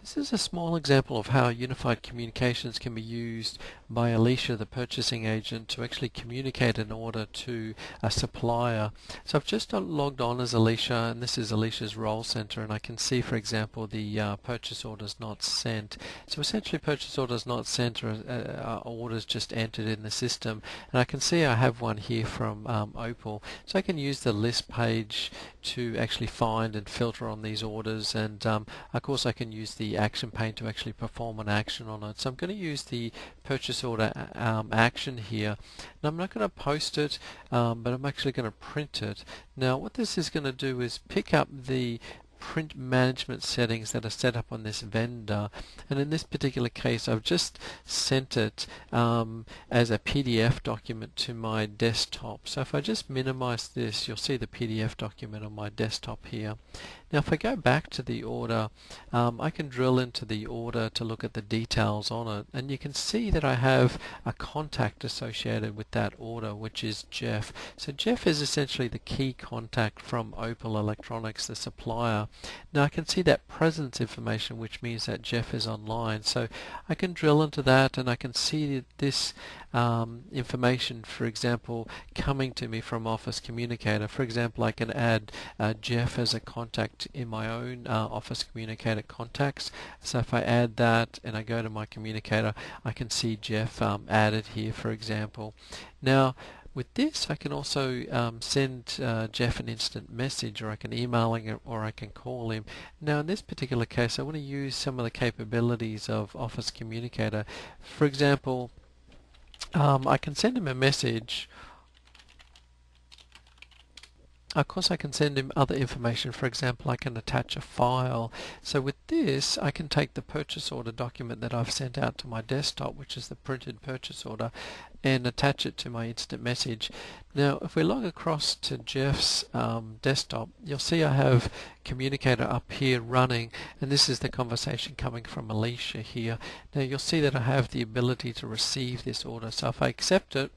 This is a small example of how unified communications can be used by Alicia, the purchasing agent, to actually communicate an order to a supplier. So I've just logged on as Alicia, and this is Alicia's role center, and I can see, for example, the purchase orders not sent. So essentially, purchase orders not sent are orders just entered in the system, and I can see I have one here from Opal. So I can use the list page to actually find and filter on these orders, and of course I can use the action pane to actually perform an action on it. So I'm going to use the purchase order action here. Now I'm not going to post it, but I'm actually going to print it. Now what this is going to do is pick up the print management settings that are set up on this vendor, and in this particular case I've just sent it as a PDF document to my desktop. So if I just minimize this, you'll see the PDF document on my desktop here. Now if I go back to the order, I can drill into the order to look at the details on it, and you can see that I have a contact associated with that order, which is Jeff. So Jeff is essentially the key contact from Opal Electronics, the supplier. Now I can see that presence information, which means that Jeff is online. So I can drill into that, and I can see this information, for example, coming to me from Office Communicator. For example, I can add Jeff as a contact in my own Office Communicator contacts. So if I add that and I go to my communicator, I can see Jeff added here, for example. Now with this I can also send Jeff an instant message, or I can email him, or I can call him. Now in this particular case I want to use some of the capabilities of Office Communicator. For example, I can send him a message. Of course I can send him other information. For example, I can attach a file. So with this I can take the purchase order document that I've sent out to my desktop, which is the printed purchase order, and attach it to my instant message. Now if we log across to Jeff's desktop, you'll see I have Communicator up here running, and this is the conversation coming from Alicia here. Now you'll see that I have the ability to receive this order. So if I accept it,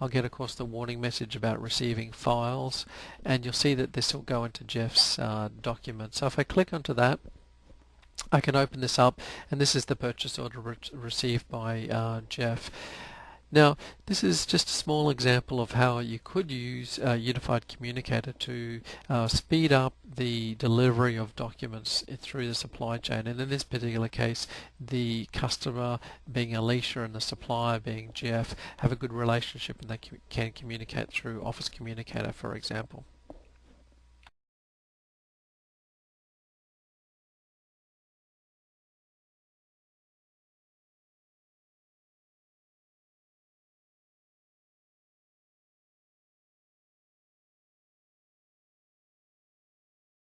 I'll get, of course, the warning message about receiving files, and you'll see that this will go into Jeff's document. So if I click onto that, I can open this up, and this is the purchase order received by Jeff. Now this is just a small example of how you could use Unified Communicator to speed up the delivery of documents through the supply chain, and in this particular case the customer being Alicia and the supplier being Jeff have a good relationship, and they can communicate through Office Communicator, for example.